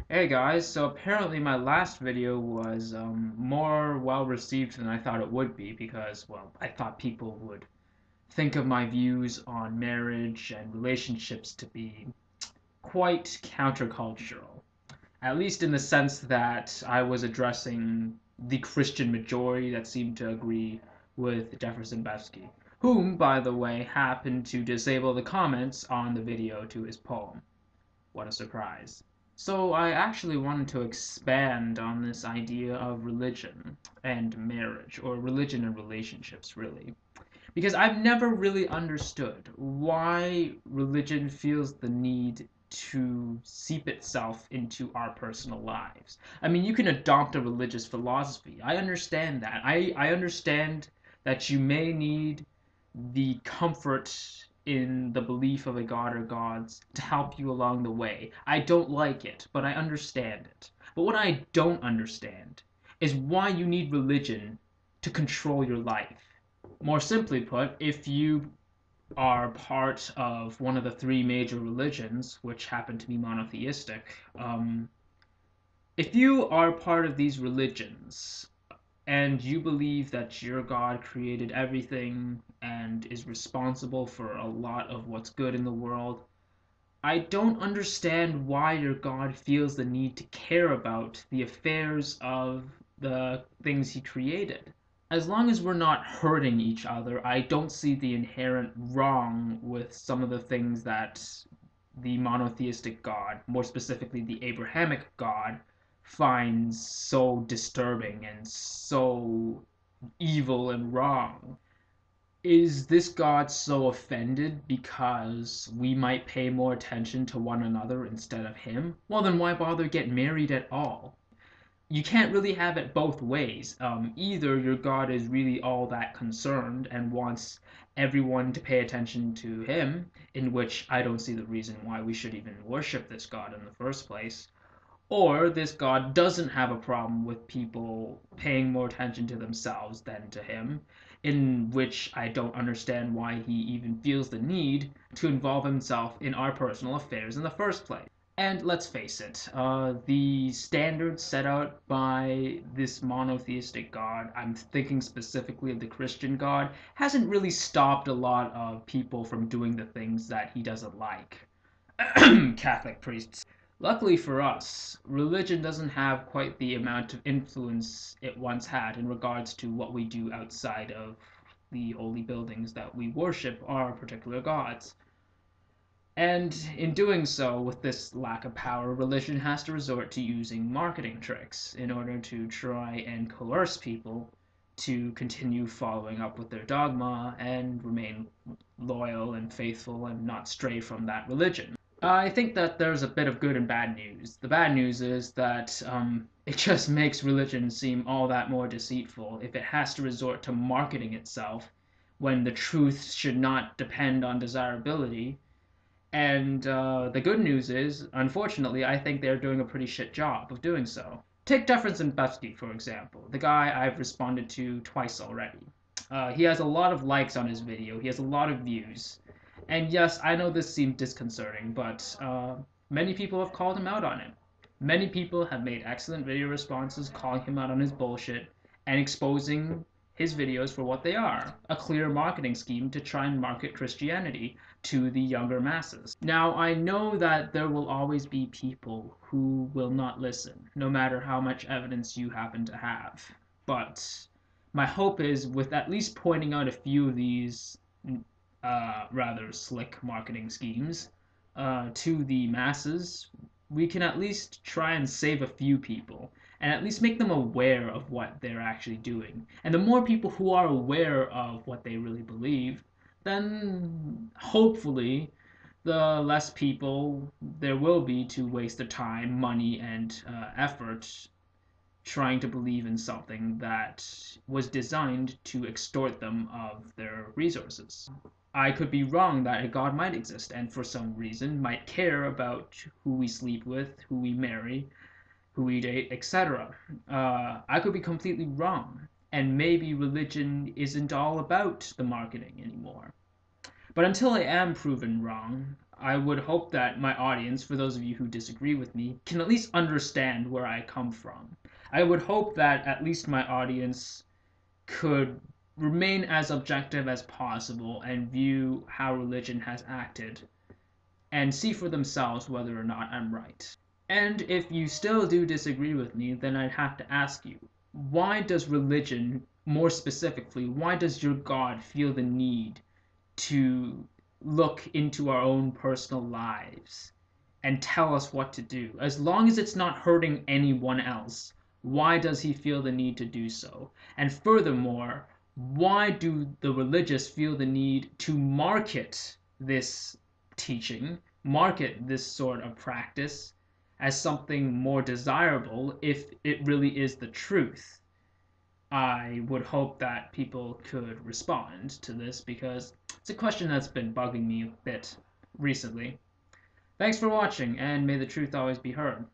Hey guys, so apparently my last video was more well received than I thought it would be because, well, I thought people would think of my views on marriage and relationships to be quite countercultural. At least in the sense that I was addressing the Christian majority that seemed to agree with Jefferson Bevsky, whom, by the way, happened to disable the comments on the video to his poem. What a surprise. So I actually wanted to expand on this idea of religion and marriage, or religion and relationships, really. Because I've never really understood why religion feels the need to seep itself into our personal lives. I mean, you can adopt a religious philosophy. I understand that. I understand that you may need the comfort in the belief of a god or gods to help you along the way. I don't like it, but I understand it. But what I don't understand is why you need religion to control your life. More simply put, if you are part of one of the three major religions, which happen to be monotheistic, if you are part of these religions and you believe that your God created everything and is responsible for a lot of what's good in the world, I don't understand why your God feels the need to care about the affairs of the things he created. As long as we're not hurting each other, I don't see the inherent wrong with some of the things that the monotheistic God, more specifically the Abrahamic God, finds so disturbing and so evil and wrong. Is this God so offended because we might pay more attention to one another instead of him? Well, then why bother get married at all? You can't really have it both ways. Either your God is really all that concerned and wants everyone to pay attention to him, in which I don't see the reason why we should even worship this God in the first place, or this God doesn't have a problem with people paying more attention to themselves than to him, in which I don't understand why he even feels the need to involve himself in our personal affairs in the first place. And let's face it, the standards set out by this monotheistic God, I'm thinking specifically of the Christian God, hasn't really stopped a lot of people from doing the things that he doesn't like. Catholic priests. Luckily for us, religion doesn't have quite the amount of influence it once had in regards to what we do outside of the holy buildings that we worship our particular gods. And in doing so, with this lack of power, religion has to resort to using marketing tricks in order to try and coerce people to continue following up with their dogma and remain loyal and faithful and not stray from that religion. I think that there's a bit of good and bad news. The bad news is that it just makes religion seem all that more deceitful if it has to resort to marketing itself when the truth should not depend on desirability. And the good news is, unfortunately, I think they're doing a pretty shit job of doing so. Take Jefferson Bevsky, for example, the guy I've responded to twice already. He has a lot of likes on his video, he has a lot of views. And yes, I know this seems disconcerting, but many people have called him out on it. Many people have made excellent video responses calling him out on his bullshit and exposing his videos for what they are, a clear marketing scheme to try and market Christianity to the younger masses. Now, I know that there will always be people who will not listen, no matter how much evidence you happen to have. But my hope is, with at least pointing out a few of these rather slick marketing schemes to the masses, we can at least try and save a few people and at least make them aware of what they're actually doing. And the more people who are aware of what they really believe, then hopefully the less people there will be to waste their time, money, and effort trying to believe in something that was designed to extort them of their resources. I could be wrong that a God might exist and for some reason might care about who we sleep with, who we marry, who we date, etc. I could be completely wrong, and maybe religion isn't all about the marketing anymore. But until I am proven wrong, I would hope that my audience, for those of you who disagree with me, can at least understand where I come from. I would hope that at least my audience could remain as objective as possible and view how religion has acted and see for themselves whether or not I'm right. And if you still do disagree with me, then I'd have to ask you, why does religion, more specifically, why does your God feel the need to look into our own personal lives and tell us what to do? As long as it's not hurting anyone else, why does he feel the need to do so? And furthermore, why do the religious feel the need to market this teaching, market this sort of practice as something more desirable if it really is the truth? I would hope that people could respond to this because it's a question that's been bugging me a bit recently. Thanks for watching, and may the truth always be heard.